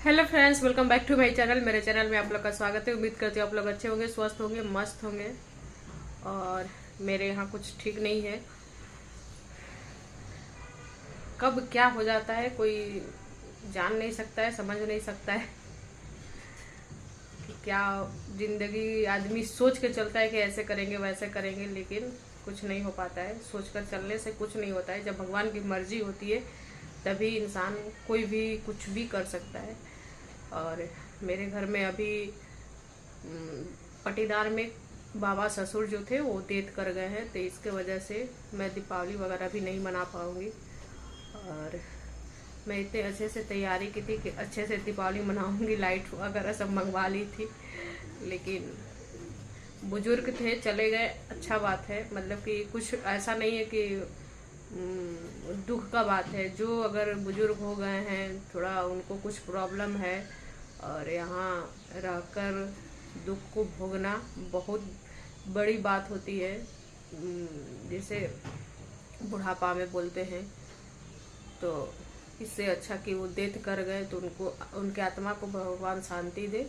Hello friends, welcome back to my channel. मेरे channel में आप लोग का स्वागत है। उम्मीद करती हूँ आप लोग अच्छे होंगे, स्वस्थ होंगे, मस्त होंगे। और मेरे यहाँ कुछ ठीक नहीं है। कब क्या हो जाता है कोई जान नहीं सकता है, समझ नहीं सकता है कि क्या जिंदगी। आदमी सोच के चलता है कि ऐसे करेंगे वैसे करेंगे, लेकिन कुछ नहीं हो पाता है। सोच कर चलने से कुछ नहीं होता है। जब भगवान की मर्जी होती है तभी इंसान कोई भी कुछ भी कर सकता है। और मेरे घर में अभी पटीदार में बाबा ससुर जो थे वो डेथ कर गए हैं, तो इसके वजह से मैं दीपावली वगैरह भी नहीं मना पाऊँगी। और मैं इतने अच्छे से तैयारी की थी कि अच्छे से दीपावली मनाऊंगी, लाइट वगैरह सब मंगवा ली थी, लेकिन बुजुर्ग थे चले गए। अच्छा बात है, मतलब कि कुछ ऐसा नहीं है कि दुख का बात है। जो अगर बुजुर्ग हो गए हैं, थोड़ा उनको कुछ प्रॉब्लम है और यहाँ रहकर दुख को भोगना बहुत बड़ी बात होती है। जैसे बुढ़ापा में बोलते हैं, तो इससे अच्छा कि वो डेथ कर गए तो उनको, उनके आत्मा को भगवान शांति दे।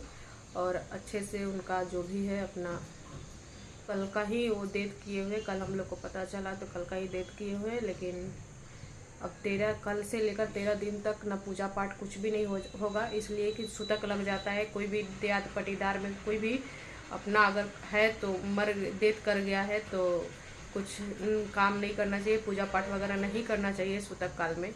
और अच्छे से उनका जो भी है अपना, कल का ही वो डेथ किए हुए, कल हम लोग को पता चला तो कल का ही डेथ किए हुए। लेकिन अब कल से लेकर 13 दिन तक न पूजा पाठ कुछ भी नहीं होगा, इसलिए कि सूतक लग जाता है। कोई भी देहात पटीदार में कोई भी अपना अगर है तो डेथ कर गया है तो कुछ काम नहीं करना चाहिए, पूजा पाठ वगैरह नहीं करना चाहिए सूतक काल में।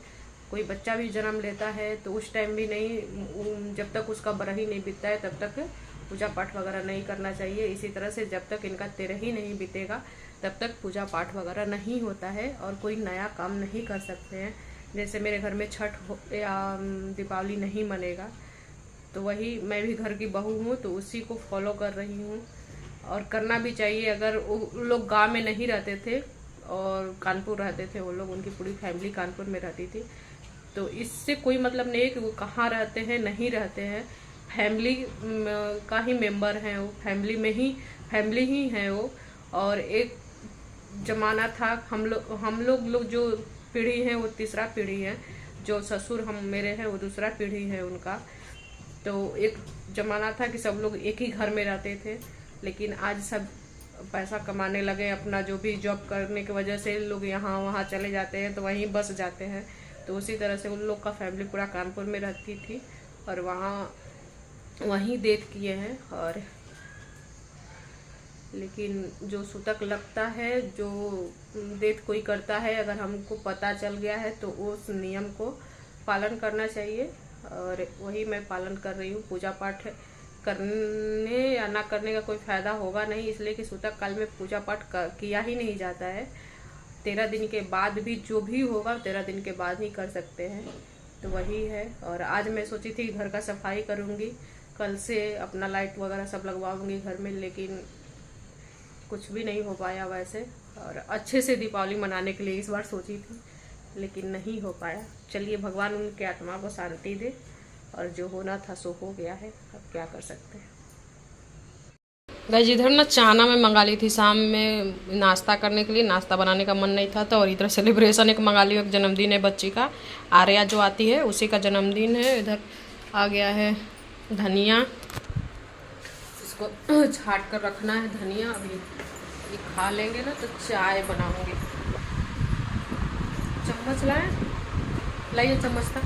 कोई बच्चा भी जन्म लेता है तो उस टाइम भी नहीं, जब तक उसका बरही नहीं बीतता है तब तक पूजा पाठ वगैरह नहीं करना चाहिए। इसी तरह से जब तक इनका 13 ही नहीं बीतेगा तब तक पूजा पाठ वगैरह नहीं होता है और कोई नया काम नहीं कर सकते हैं। जैसे मेरे घर में छठ या दीपावली नहीं मनेगा, तो वही मैं भी घर की बहू हूँ तो उसी को फॉलो कर रही हूँ और करना भी चाहिए। अगर वो लोग गाँव में नहीं रहते थे और कानपुर रहते थे, वो लोग, उनकी पूरी फैमिली कानपुर में रहती थी, तो इससे कोई मतलब नहीं है कि वो कहाँ रहते हैं नहीं रहते हैं। फैमिली का ही मेंबर हैं वो, फैमिली ही हैं वो। और एक जमाना था, हम लोग जो पीढ़ी है वो तीसरा पीढ़ी है, जो ससुर हम मेरे हैं वो दूसरा पीढ़ी है उनका। तो एक जमाना था कि सब लोग एक ही घर में रहते थे, लेकिन आज सब पैसा कमाने लगे। अपना जो भी जॉब करने की वजह से लोग यहाँ वहाँ चले जाते हैं तो वहीं बस जाते हैं। तो उसी तरह से उन लोग का फैमिली पूरा कानपुर में रहती थी और वहीं डेथ किए हैं। और लेकिन जो सूतक लगता है, जो डेथ कोई करता है, अगर हमको पता चल गया है तो उस नियम को पालन करना चाहिए और वही मैं पालन कर रही हूँ। पूजा पाठ करने या ना करने का कोई फायदा होगा नहीं, इसलिए कि सूतक काल में पूजा पाठ किया ही नहीं जाता है। 13 दिन के बाद भी जो भी होगा 13 दिन के बाद ही कर सकते हैं, तो वही है। और आज मैं सोची थी घर का सफाई करूँगी, कल से अपना लाइट वगैरह सब लगवाऊंगी घर में, लेकिन कुछ भी नहीं हो पाया वैसे। और अच्छे से दीपावली मनाने के लिए इस बार सोची थी, लेकिन नहीं हो पाया। चलिए, भगवान उनके आत्मा को शांति दे, और जो होना था सो हो गया है, अब क्या कर सकते हैं। गाइस, इधर ना चाना मैं मंगा ली थी शाम में नाश्ता करने के लिए। नाश्ता बनाने का मन नहीं था तो, और इधर सेलिब्रेशन एक मंगा ली, एक जन्मदिन है बच्ची का, आर्या जो आती है उसी का जन्मदिन है। इधर आ गया है धनिया, इसको छाट कर रखना है धनिया। अभी ये खा लेंगे ना तो चाय बनाऊंगी। चम्मच लाए, लाइए चम्मच था।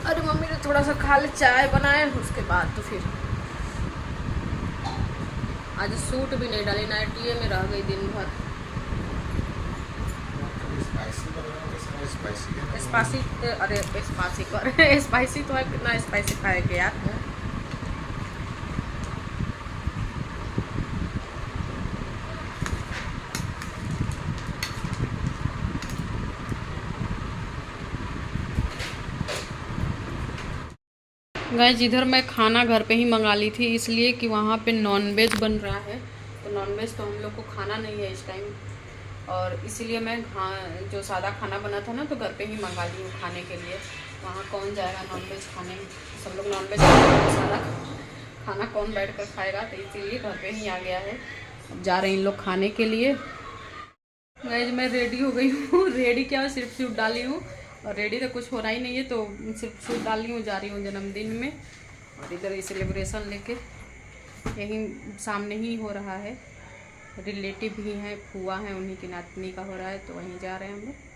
अरे मम्मी ने थोड़ा सा खा ले, चाय बनाए, उसके बाद तो फिर आज सूट भी नहीं डाली, नाइटिए में रह गई दिन भर। स्पाइसी, अरे स्पाइसी कर स्पाइसी तो है, कितना स्पाइसी खाएंगे यार। गाइस, इधर मैं खाना घर पे ही मंगा ली थी, इसलिए कि वहाँ पे नॉनवेज बन रहा है, तो नॉनवेज तो हम लोग को खाना नहीं है इस टाइम। और इसीलिए मैं जो सादा खाना बना था ना तो घर पे ही मंगा ली हूँ खाने के लिए। वहाँ कौन जाएगा नॉनवेज खाने, सब लोग नॉनवेज सादा खाना कौन बैठ कर खाएगा, तो इसीलिए घर पे ही आ गया है। अब जा रहे हैं इन लोग खाने के लिए। गाइस, मैं रेडी हो गई हूँ। रेडी क्या, सिर्फ सूट डाली हूँ और रेडी तो कुछ हो रहा ही नहीं है, तो सिर्फ सूट डाल रही हूँ, जा रही हूँ जन्मदिन में। और इधर सेलिब्रेशन लेके यहीं सामने ही हो रहा है, रिलेटिव भी हैं, फूआ हैं, उन्हीं की नातनी का हो रहा है, तो वहीं जा रहे हैं हम लोग।